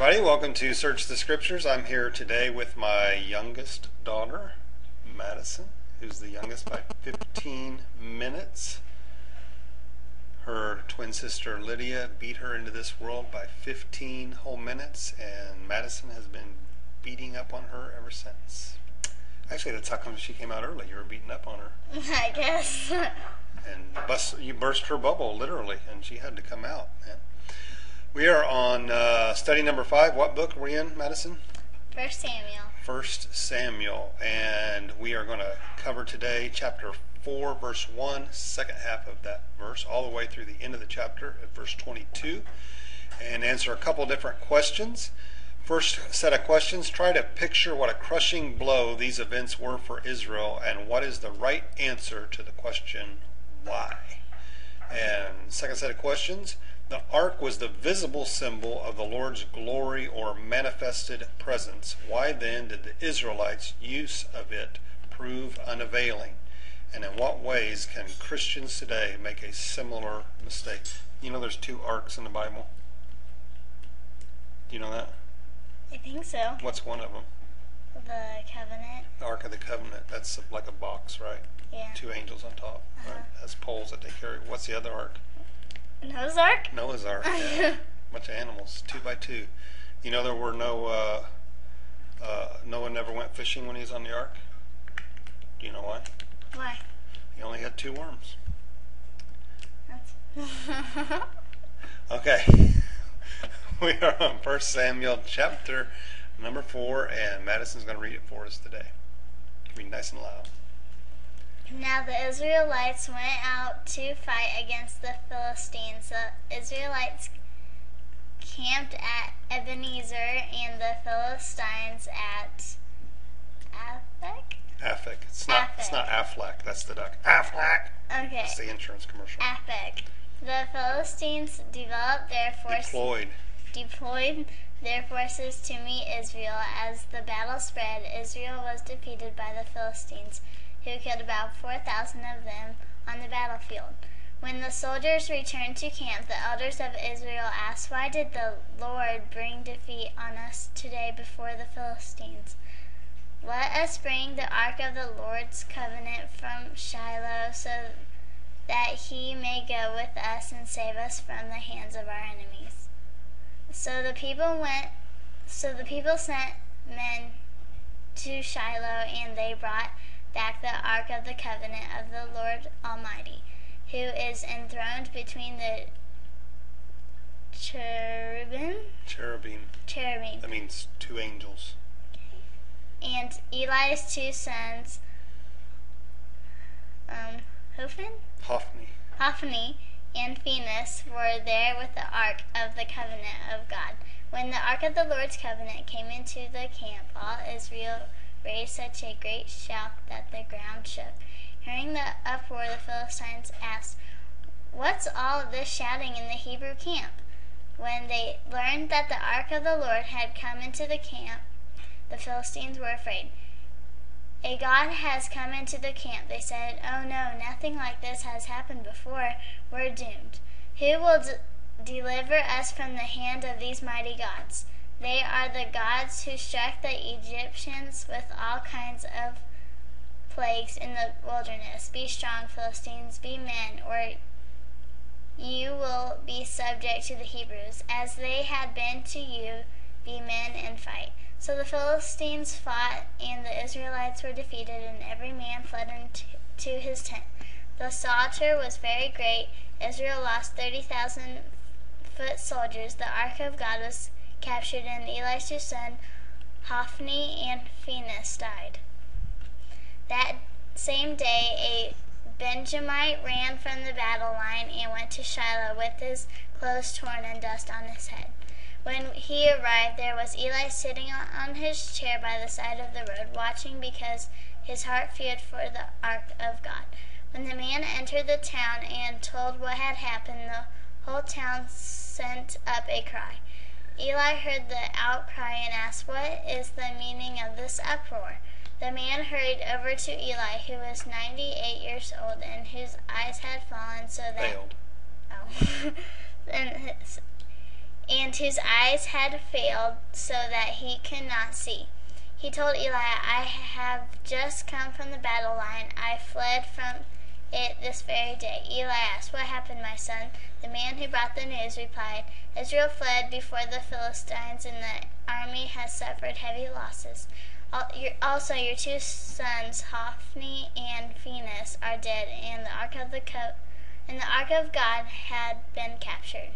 everybody. Welcome to Search the Scriptures. I'm here today with my youngest daughter, Madison, who's the youngest by 15 minutes. Her twin sister, Lydia, beat her into this world by 15 whole minutes, and Madison has been beating up on her ever since. Actually, that's how come she came out early. You were beating up on her. I guess. And you burst her bubble, literally, and she had to come out, man. We are on study number 5. What book are we in, Madison? 1 Samuel. 1 Samuel. And we are going to cover today chapter 4, verse 1, second half of that verse, all the way through the end of the chapter at verse 22, and answer a couple different questions. First set of questions, try to picture what a crushing blow these events were for Israel and what is the right answer to the question, why? And second set of questions, the ark was the visible symbol of the Lord's glory or manifested presence. Why then did the Israelites' use of it prove unavailing? And in what ways can Christians today make a similar mistake? You know there's 2 arks in the Bible? Do you know that? I think so. What's one of them? The covenant. The Ark of the Covenant. That's like a box, right? Yeah. 2 angels on top, right? Has poles that they carry. What's the other ark? Noah's Ark? Noah's Ark. Yeah. Bunch of animals, 2 by 2. You know there were no. Noah never went fishing when he was on the ark. Do you know why? Why? He only had 2 worms. That's Okay. We are on 1 Samuel chapter number 4, and Madison's going to read it for us today. Read nice and loud. Now the Israelites went out to fight against the Philistines. The Israelites camped at Ebenezer and the Philistines at Aphek. Aphek. It's not Aflac. That's the duck. Aflac. Okay. That's the insurance commercial. Aphek. The Philistines developed their forces. Deployed their forces to meet Israel. As the battle spread, Israel was defeated by the Philistines, who killed about 4,000 of them on the battlefield. When the soldiers returned to camp, the elders of Israel asked, "Why did the Lord bring defeat on us today before the Philistines? Let us bring the ark of the Lord's covenant from Shiloh, so that he may go with us and save us from the hands of our enemies." So the people sent men to Shiloh, and they brought back the ark of the covenant of the Lord Almighty, who is enthroned between the cherubim. That means 2 angels. And Eli's 2 sons, Hophni and Phinehas, were there with the ark of the covenant of God. When the ark of the Lord's covenant came into the camp, all Israel raised such a great shout that the ground shook. Hearing the uproar, the Philistines asked, "What's all this shouting in the Hebrew camp?" When they learned that the ark of the Lord had come into the camp, the Philistines were afraid. "A god has come into the camp," they said. "Oh no, nothing like this has happened before. We're doomed. Who will deliver us from the hand of these mighty gods? They are the gods who struck the Egyptians with all kinds of plagues in the wilderness. Be strong, Philistines, be men, or you will be subject to the Hebrews. As they had been to you, be men and fight." So the Philistines fought, and the Israelites were defeated, and every man fled into his tent. The slaughter was very great. Israel lost 30,000 foot soldiers. The ark of God was captured, and Eli's 2 sons, Hophni and Phinehas, died. That same day, a Benjamite ran from the battle line and went to Shiloh with his clothes torn and dust on his head. When he arrived, there was Eli sitting on his chair by the side of the road, watching because his heart feared for the ark of God. When the man entered the town and told what had happened, the whole town sent up a cry. Eli heard the outcry and asked, "What is the meaning of this uproar?" The man hurried over to Eli, who was 98 years old and whose eyes had fallen so that... Failed. Oh. and whose eyes had failed so that he could not see. He told Eli, I have just come from the battle line. I fled from it this very day. Eli asked, What happened, my son? The man who brought the news replied, Israel fled before the Philistines, and the army has suffered heavy losses. Also, your two sons, Hophni and Phinehas, are dead, and the ark of God had been captured.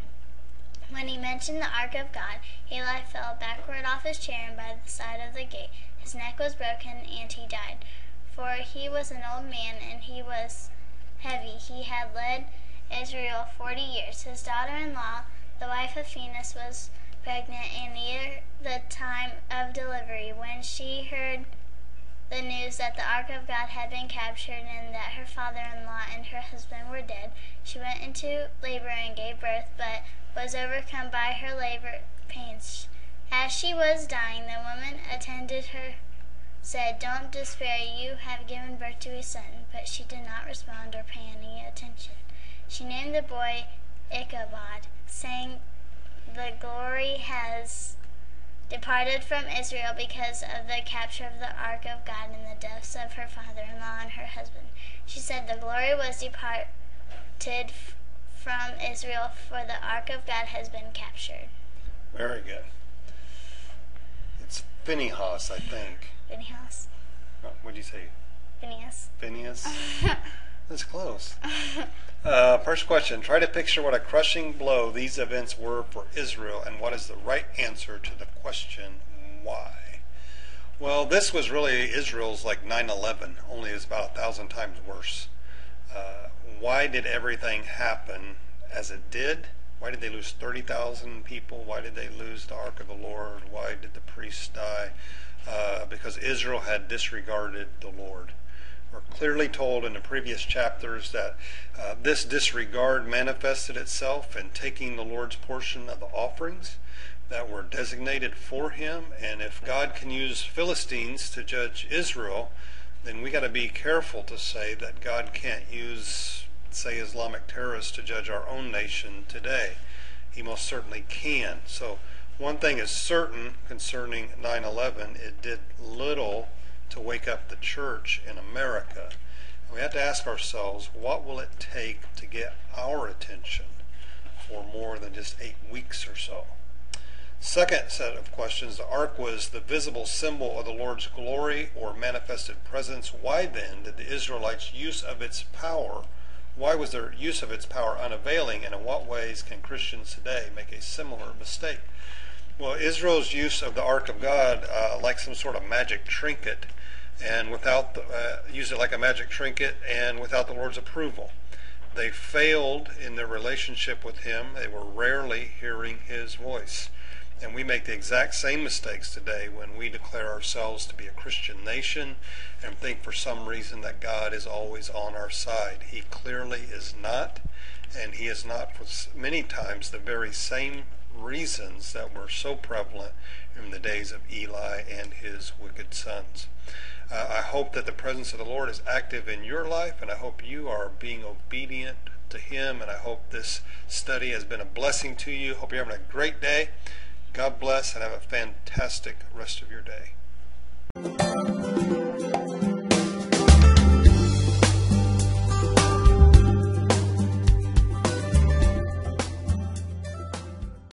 When he mentioned the ark of God, Eli fell backward off his chair and by the side of the gate. His neck was broken, and he died. For he was an old man, and he was heavy. He had led Israel 40 years. His daughter-in-law, the wife of Phinehas, was pregnant and near the time of delivery. When she heard the news that the ark of God had been captured and that her father-in-law and her husband were dead, she went into labor and gave birth, but was overcome by her labor pains. As she was dying, the woman attended her said, Don't despair, you have given birth to a son. But she did not respond or pay any attention. She named the boy Ichabod, saying, The glory has departed from Israel because of the capture of the ark of God and the deaths of her father-in-law and her husband. She said, The glory was departed from Israel, for the ark of God has been captured. Very good. It's Phinehas, I think. Phinehas. What did you say? Phinehas. Phinehas? That's close. First question. Try to picture what a crushing blow these events were for Israel, and what is the right answer to the question, why? Well, this was really Israel's like 9/11, only it's about 1,000 times worse. Why did everything happen as it did? Why did they lose 30,000 people? Why did they lose the Ark of the Lord? Why did the priests die? Because Israel had disregarded the Lord. We're clearly told in the previous chapters that this disregard manifested itself in taking the Lord's portion of the offerings that were designated for him. And if God can use Philistines to judge Israel, then we got to be careful to say that God can't use, say, Islamic terrorists to judge our own nation today. He most certainly can. So one thing is certain concerning 9/11, it did little to wake up the church in America. And we have to ask ourselves, what will it take to get our attention for more than just 8 weeks or so? Second set of questions, the ark was the visible symbol of the Lord's glory or manifested presence. Why then did the Israelites' use of its power, why was their use of its power unavailing, and in what ways can Christians today make a similar mistake? Well, Israel's use of the ark of God like some sort of magic trinket, and without use it like a magic trinket and without the Lord's approval. They failed in their relationship with him. They were rarely hearing his voice. And we make the exact same mistakes today when we declare ourselves to be a Christian nation and think for some reason that God is always on our side. He clearly is not, and he is not for many times the very same reasons that were so prevalent in the days of Eli and his wicked sons. I hope that the presence of the Lord is active in your life, and I hope you are being obedient to him, and I hope this study has been a blessing to you. Hope you're having a great day. God bless, and have a fantastic rest of your day.